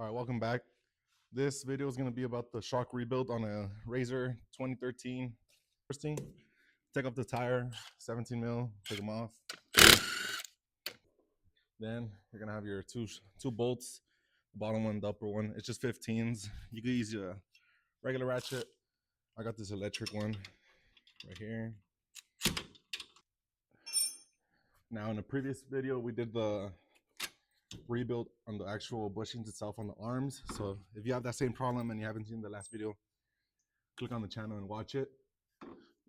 All right, welcome back. This video is going to be about the shock rebuild on a RZR 2013. First thing, take off the tire, 17 mil, take them off. Then you're going to have your two bolts, the bottom one, the upper one. It's just 15s. You could use a regular ratchet. I got this electric one right here. Now in the previous video, we did the rebuild on the actual bushings itself on the arms. So if you have that same problem and you haven't seen the last video, click on the channel and watch it.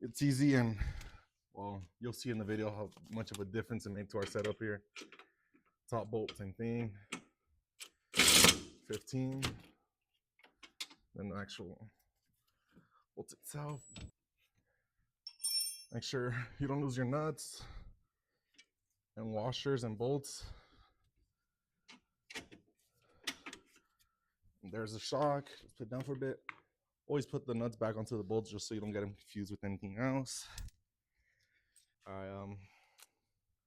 It's easy, and well, you'll see in the video how much of a difference it made to our setup here. Top bolt, same thing, 15. Then the actual bolt itself. Make sure you don't lose your nuts and washers and bolts. And there's the shock. Let's put it down for a bit. Always put the nuts back onto the bolts just so you don't get them confused with anything else. All right,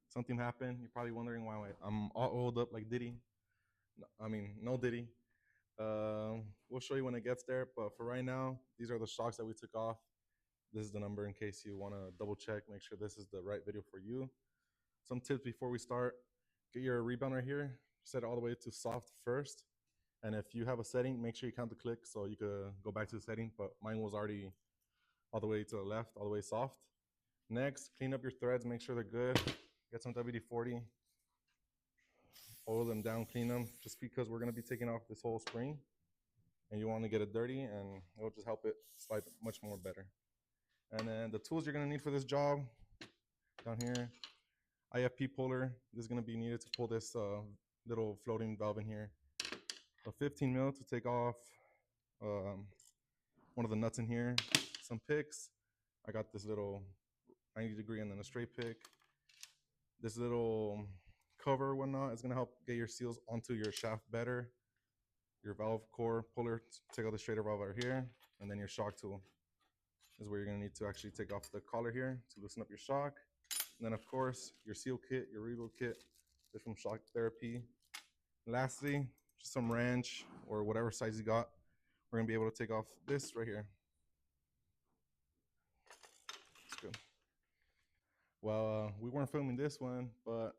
something happened. You're probably wondering why I'm all oiled up like Diddy. No Diddy. We'll show you when it gets there, but for right now, these are the shocks that we took off. This is the number in case you want to double check, make sure this is the right video for you. Some tips before we start: get your rebound right here, set it all the way to soft first, and if you have a setting, make sure you count the clicks so you could go back to the setting, but mine was already all the way to the left, all the way soft. Next, clean up your threads, make sure they're good. Get some WD-40, oil them down, clean them, just because we're going to be taking off this whole spring and you want to get it dirty, and it'll just help it slide much more better. And then the tools you're going to need for this job down here: IFP puller. This is going to be needed to pull this little floating valve in here. A 15 mil to take off one of the nuts in here. Some picks. I got this little 90-degree and then a straight pick. This little cover or whatnot is going to help get your seals onto your shaft better. Your valve core puller, take out the straighter valve right here, and then your shock tool is where you're going to need to actually take off the collar here to loosen up your shock. And then of course your seal kit, your rebuild kit is from Shock Therapy. Lastly, just some wrench or whatever size you got. We're going to be able to take off this right here. That's good. Well, we weren't filming this one, but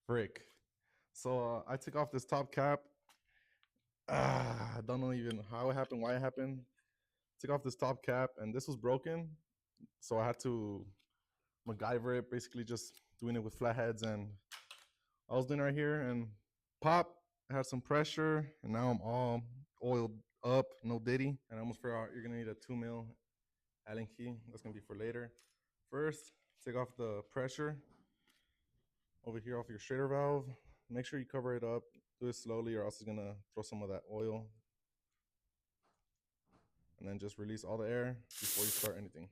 frick. So I took off this top cap. I don't know even how it happened, why it happened. Took off this top cap and this was broken. So I had to MacGyver it, basically just doing it with flatheads. And I was doing it right here and pop, I had some pressure and now I'm all oiled up, no Diddy. And I almost figured out you're gonna need a 2 mil Allen key. That's gonna be for later. First, take off the pressure over here off your straighter valve. Make sure you cover it up. Do it slowly or else it's gonna throw some of that oil. And then just release all the air before you start anything.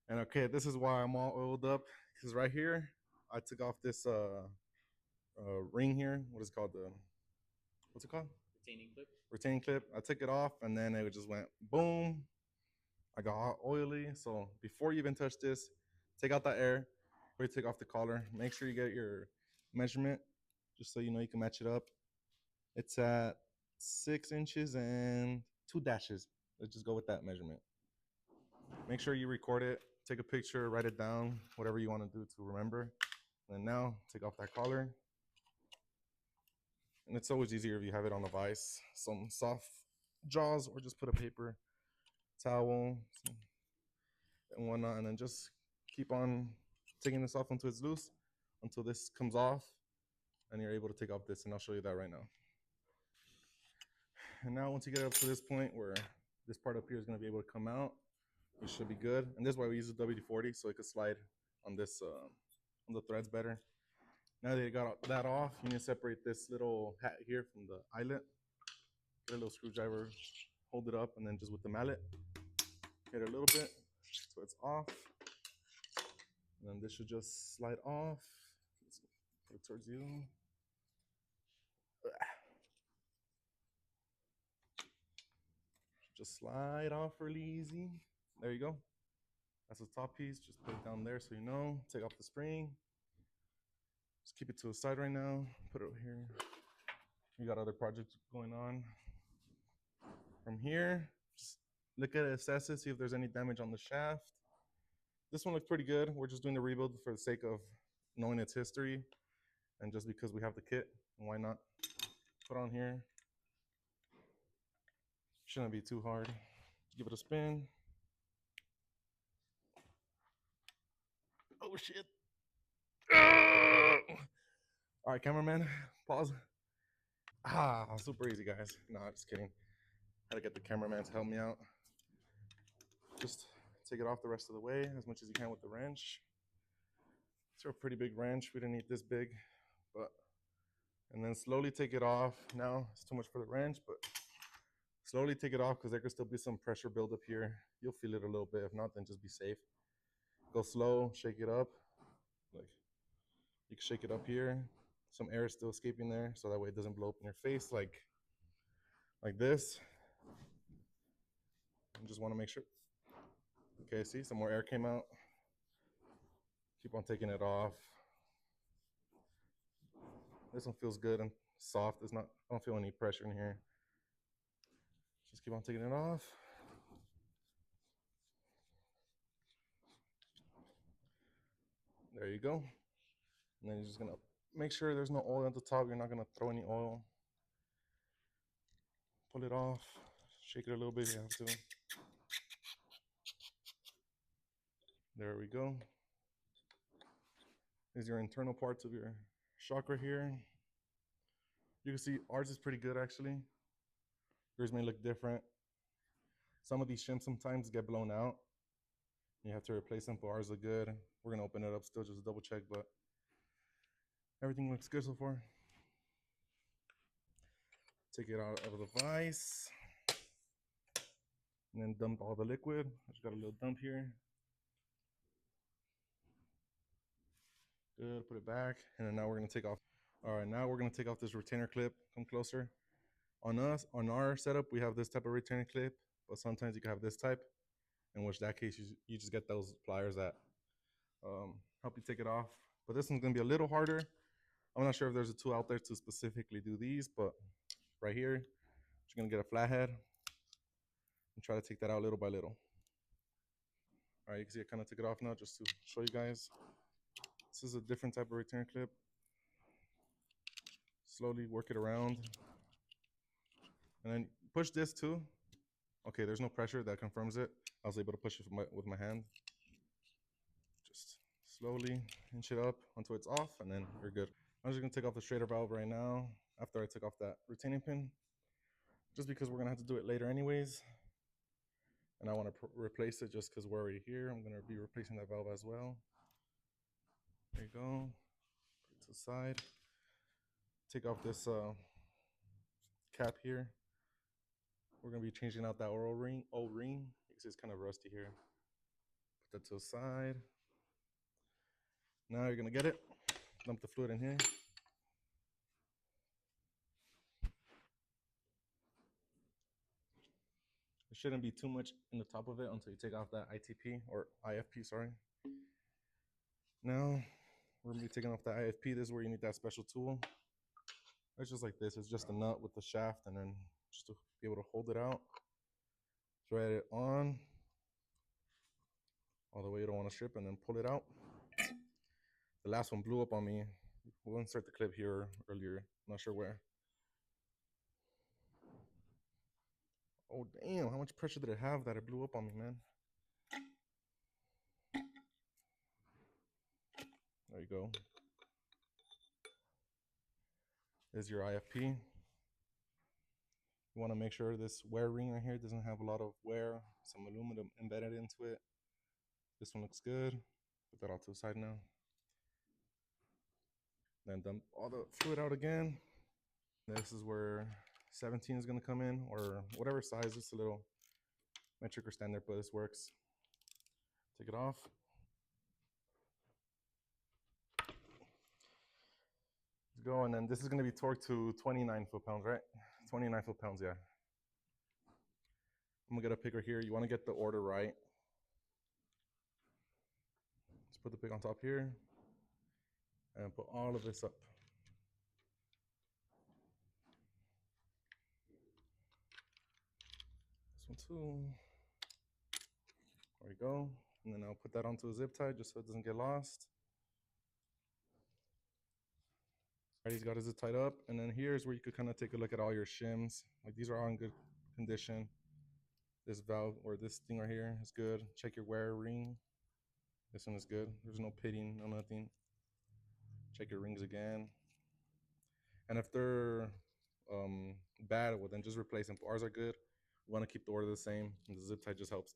And okay, this is why I'm all oiled up, because right here, I took off this ring here. What is it called? What's it called? Retaining clip. Retaining clip. I took it off and then it just went boom. I got all oily. So before you even touch this, take out that air. Before you take off the collar, make sure you get your measurement, just so you know you can match it up. It's at 6 inches and 2 dashes. Let's just go with that measurement. Make sure you record it, take a picture, write it down, whatever you want to do to remember. And now take off that collar. And it's always easier if you have it on a vise, some soft jaws, or just put a paper towel and whatnot, and then just keep on taking this off until it's loose, until this comes off and you're able to take off this, and I'll show you that right now. And now once you get up to this point where this part up here is going to be able to come out, you should be good. And this is why we use the WD-40, so it could slide on this on the threads better. Now that you got that off, you need to separate this little hat here from the eyelet. Get a little screwdriver, hold it up, and then just with the mallet, hit it a little bit so it's off. And then this should just slide off. Let's put it towards you. Just slide off really easy. There you go. That's the top piece. Just put it down there so you know. Take off the spring. Just keep it to the side right now. Put it over here. You got other projects going on. From here, just look at it, assess it, see if there's any damage on the shaft. This one looks pretty good. We're just doing the rebuild for the sake of knowing its history and just because we have the kit. And why not put on here? Shouldn't be too hard. Give it a spin. Oh shit. All right, cameraman, pause. Super easy, guys. No, just kidding. Had to get the cameraman to help me out. Just take it off the rest of the way as much as you can with the wrench. It's a pretty big wrench. We didn't need this big, but and then slowly take it off. Now it's too much for the wrench, but slowly take it off because there could still be some pressure build up here. You'll feel it a little bit. If not, then just be safe. Go slow, shake it up. Like you can shake it up here. Some air is still escaping there, so that way it doesn't blow up in your face like this. And just want to make sure. Okay, see, some more air came out. Keep on taking it off. This one feels good and soft. It's not, I don't feel any pressure in here. Just keep on taking it off. There you go. And then you're just gonna make sure there's no oil at the top. You're not gonna throw any oil. Pull it off. Shake it a little bit if you have to. There we go. These are your internal parts of your shock right here. You can see ours is pretty good actually. Yours may look different. Some of these shims sometimes get blown out. You have to replace them, but ours look good. We're gonna open it up still just to double check, but everything looks good so far. Take it out of the vise. And then dump all the liquid. I just got a little dump here. Good, put it back. And then now we're gonna take off. All right, now we're gonna take off this retainer clip. Come closer. On our setup, we have this type of retainer clip, but sometimes you can have this type, in which that case, you just get those pliers that help you take it off. But this one's gonna be a little harder. I'm not sure if there's a tool out there to specifically do these, but right here, you're gonna get a flathead and try to take that out little by little. All right, you can see I kind of took it off now just to show you guys. This is a different type of return clip. Slowly work it around. And then push this too. Okay, there's no pressure, that confirms it. I was able to push it with my hand. Just slowly inch it up until it's off, and then you're good. I'm just gonna take off the straighter valve right now after I took off that retaining pin, just because we're gonna have to do it later anyways. And I want to replace it just because we're already here. I'm gonna be replacing that valve as well. There you go. Put it to the side. Take off this cap here. We're gonna be changing out that O-ring. You can see it's kind of rusty here. Put that to the side. Now you're gonna get it. Dump the fluid in here. There shouldn't be too much in the top of it until you take off that ITP or IFP, sorry. Now we're gonna be taking off the IFP. This is where you need that special tool. It's just like this. It's just a nut with the shaft, and then just to be able to hold it out, thread it on all the way you don't want to strip, and then pull it out. The last one blew up on me. We'll insert the clip here earlier. Not sure where. Oh damn! How much pressure did it have that it blew up on me, man? There you go. There's your IFP. You want to make sure this wear ring right here doesn't have a lot of wear, some aluminum embedded into it. This one looks good. Put that all to the side now. Then dump all the fluid out again. This is where 17 is going to come in, or whatever size. It's a little metric or standard, but this works. Take it off. Let's go, and then this is going to be torqued to 29 foot-pounds, right? 29 foot-pounds, yeah. I'm going to get a picker here. You want to get the order right. Let's put the pick on top here and put all of this up. one too. There we go. And then I'll put that onto a zip tie just so it doesn't get lost. Alright, he's got his zip tied up. And then here's where you could kind of take a look at all your shims. Like these are all in good condition. This valve or this thing right here is good. Check your wear ring. This one is good. There's no pitting, no nothing. Check your rings again. And if they're bad, well then just replace them. If ours are good, we want to keep the order the same. And the zip tie just helps.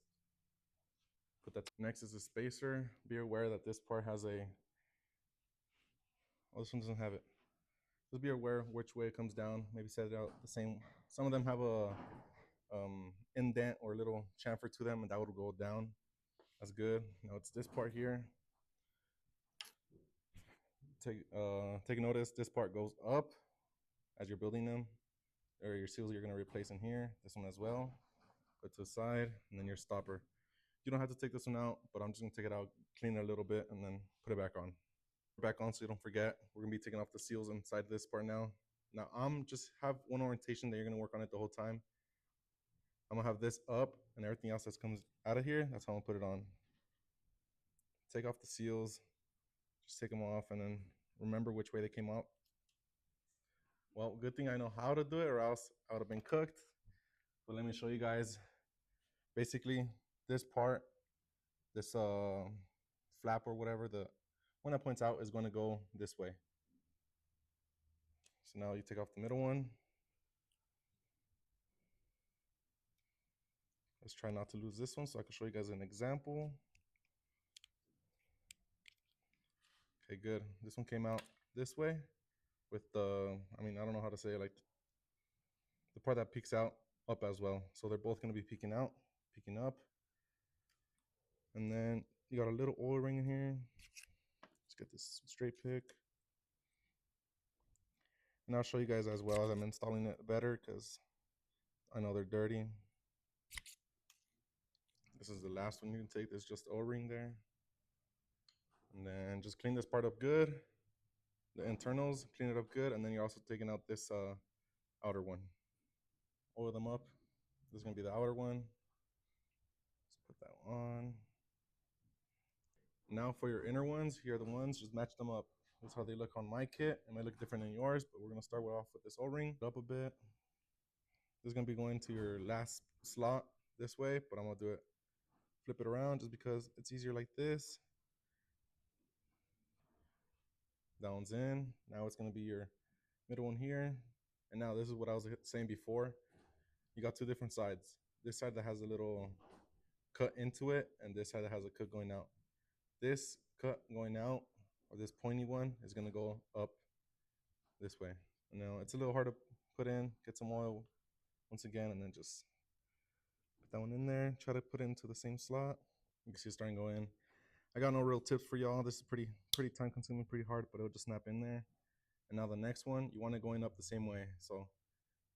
Put that. Next is the spacer. Be aware that this part has a. Oh, this one doesn't have it. Just be aware which way it comes down. Maybe set it out the same. Some of them have a indent or a little chamfer to them, and that would go down. That's good. Now it's this part here. Take notice. This part goes up as you're building them, or your seals you're gonna replace in here. This one as well. Put to the side, and then your stopper. You don't have to take this one out, but I'm just gonna take it out, clean it a little bit, and then put it back on. Back on so you don't forget. We're gonna be taking off the seals inside this part now. Now I'm just have one orientation that you're gonna work on it the whole time. I'm gonna have this up and everything else that comes out of here, that's how I'm gonna put it on. Take off the seals, just take them off and then remember which way they came out. Well, good thing I know how to do it or else I would have been cooked. But let me show you guys. Basically, this part, this flap or whatever, the one that points out is going to go this way. So now you take off the middle one. Let's try not to lose this one so I can show you guys an example. Okay, good. This one came out this way with the, I mean, I don't know how to say it, like the part that peeks out up as well. So they're both going to be peeking out, peeking up. And then you got a little oil ring in here. Let's get this straight pick. And I'll show you guys as well as I'm installing it better because I know they're dirty. This is the last one you can take. There's just O-ring there. And then just clean this part up good. The internals, clean it up good. And then you're also taking out this outer one. Oil them up. This is going to be the outer one. Let's put that on. Now for your inner ones, here are the ones. Just match them up. This is how they look on my kit. It might look different than yours, but we're going to start off with this O-ring. Up a bit. This is going to be going to your last slot this way, but I'm going to do it. Flip it around just because it's easier like this. That one's in. Now it's going to be your middle one here. And now this is what I was saying before. You got two different sides. This side that has a little cut into it, and this side that has a cut going out. This cut going out, or this pointy one, is going to go up this way. Now it's a little hard to put in. Get some oil once again, and then just put that one in there. Try to put it into the same slot. You can see it's starting to go in. I got no real tips for y'all. This is pretty time consuming, pretty hard, but it'll just snap in there. And now the next one, you want it going up the same way. So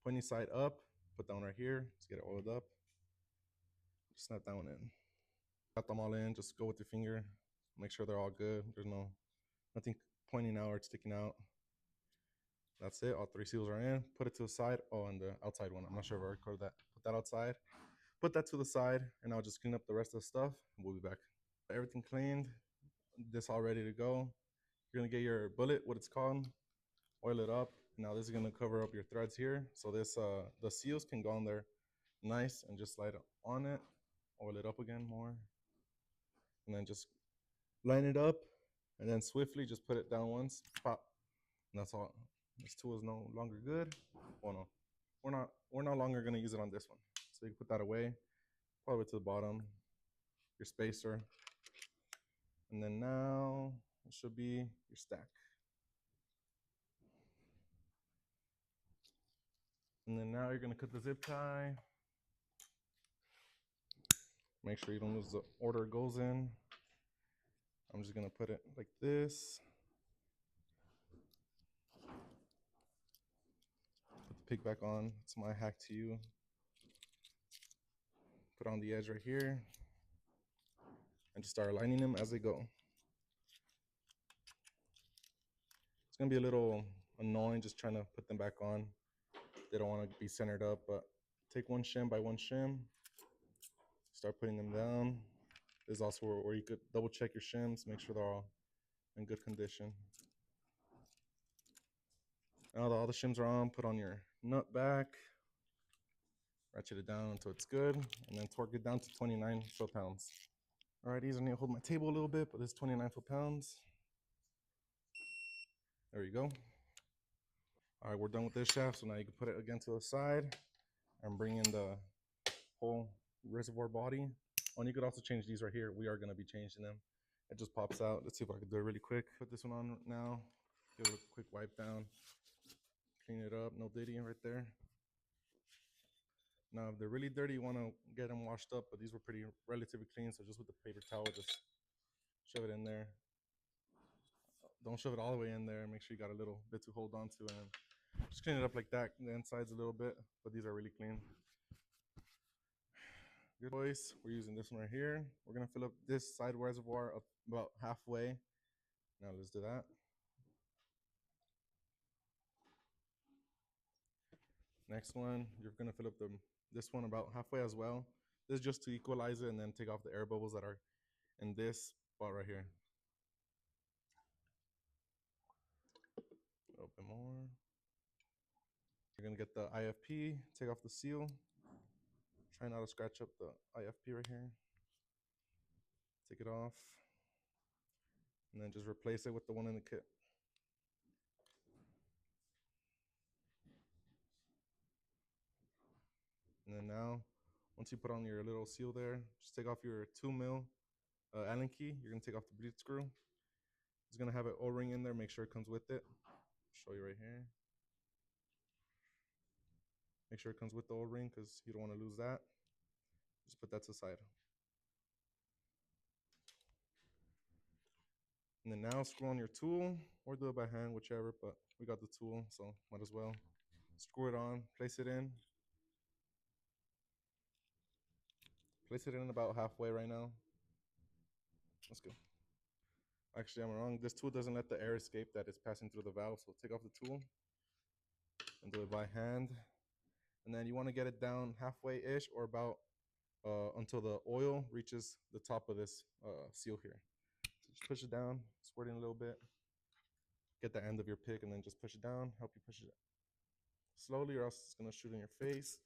pointy side up, put that one right here. Just get it oiled up. Just snap that one in. Got them all in. Just go with your finger. Make sure they're all good. There's nothing pointing out or sticking out. That's it. All three seals are in. Put it to the side. Oh, and the outside one. I'm not sure if I recorded that. Put that outside. Put that to the side, and I'll just clean up the rest of the stuff. And we'll be back. Everything cleaned. This all ready to go. You're gonna get your bullet, what it's called. Oil it up. Now this is gonna cover up your threads here. So this the seals can go on there nice and just slide on it. Oil it up again more. And then just line it up and then swiftly just put it down once. Pop. And that's all. This tool is no longer good. Oh no. We're no longer gonna use it on this one. So you can put that away. Probably to the bottom. Your spacer. And then now it should be your stack. And then now you're gonna cut the zip tie. Make sure you don't lose the order it goes in. I'm just gonna put it like this. Put the pig back on. It's my hack to you. Put on the edge right here. And just start aligning them as they go. It's gonna be a little annoying just trying to put them back on. They don't want to be centered up, but take one shim by one shim. Start putting them down. This is also where you could double check your shims, make sure they're all in good condition. Now that all the shims are on, put on your nut back, ratchet it down until it's good, and then torque it down to 29 foot-pounds. All right, these are gonna hold my table a little bit, but this is 29 foot-pounds. There you go. All right, we're done with this shaft, so now you can put it again to the side and bring in the whole reservoir body. Oh, and you could also change these right here. We are gonna be changing them. It just pops out. Let's see if I can do it really quick. Put this one on now. Give it a quick wipe down. Clean it up. No diddy right there. Now, if they're really dirty, you want to get them washed up, but these were pretty relatively clean. So just with the paper towel, just shove it in there. Don't shove it all the way in there. Make sure you got a little bit to hold on to, and just clean it up like that. The insides a little bit, but these are really clean. Good choice. We're using this one right here. We're gonna fill up this side reservoir up about halfway. Now let's do that. Next one, you're gonna fill up this one about halfway as well. This is just to equalize it and then take off the air bubbles that are in this spot right here. Open more. You're gonna get the IFP, take off the seal. Try not to scratch up the IFP right here. Take it off. And then just replace it with the one in the kit. And then now, once you put on your little seal there, just take off your 2mm Allen key. You're gonna take off the bleed screw. It's gonna have an O-ring in there. Make sure it comes with it. I'll show you right here. Make sure it comes with the O-ring because you don't want to lose that. Just put that to the side. And then now screw on your tool, or do it by hand, whichever, but we got the tool, so might as well. Screw it on, place it in. Place it in about halfway right now. Let's go. Actually, I'm wrong. This tool doesn't let the air escape that is passing through the valve, so take off the tool and do it by hand. And then you want to get it down halfway-ish or about until the oil reaches the top of this seal here. So just push it down, squirt in a little bit. Get the end of your pick and then just push it down. Help you push it slowly or else it's going to shoot in your face.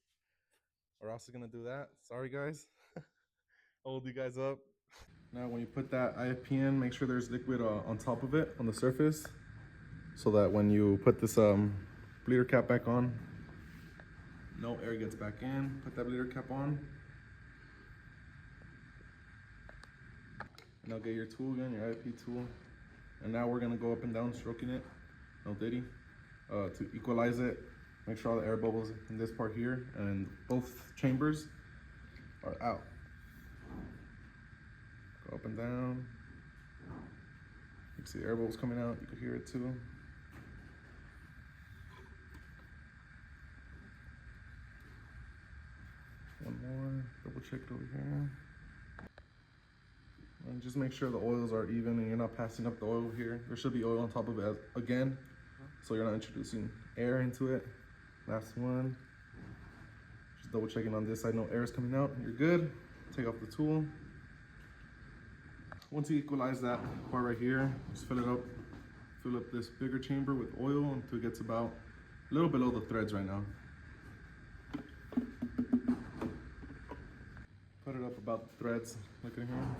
Or else it's going to do that. Sorry, guys. I'll hold you guys up. Now, when you put that IFP in, make sure there's liquid on top of it, on the surface, so that when you put this bleeder cap back on, no air gets back in. Put that bleeder cap on. Now get your tool again, your IFP tool. And now we're gonna go up and down stroking it, no diddy, to equalize it. Make sure all the air bubbles in this part here and both chambers are out. Go up and down. You can see the air bubbles coming out, you can hear it too. One more, double check it over here. And just make sure the oils are even and you're not passing up the oil here. There should be oil on top of it again, so you're not introducing air into it. Last one. Just double checking on this side, no air is coming out. You're good. Take off the tool. Once you equalize that part right here, just fill it up. Fill up this bigger chamber with oil until it gets about a little below the threads right now. Put it up about the threads. Look at here.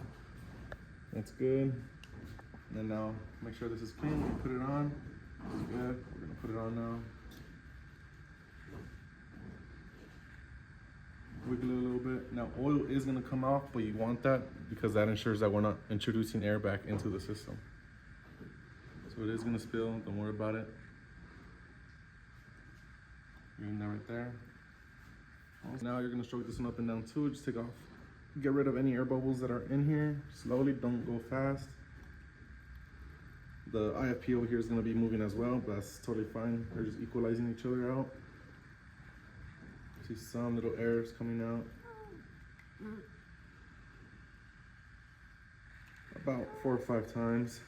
That's good. And then now make sure this is clean. You put it on. It's good. We're gonna put it on now. Wiggle it a little bit. Now oil is gonna come off, but you want that because that ensures that we're not introducing air back into the system. So it is gonna spill. Don't worry about it. You're in there right there. Now you're gonna stroke this one up and down too. Just take off. Get rid of any air bubbles that are in here. Slowly, don't go fast. The IFP over here is gonna be moving as well, but that's totally fine. They're just equalizing each other out. See some little airs coming out. About 4 or 5 times.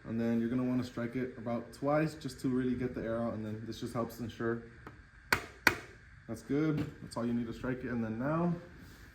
And then you're gonna wanna strike it about twice just to really get the air out, and then this just helps ensure. That's good, that's all you need to strike it. And then now,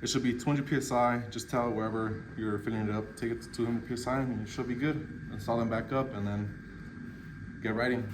It should be 200 psi. Just tell wherever you're filling it up, take it to 200 psi, and you should be good. Install them back up, and then get writing.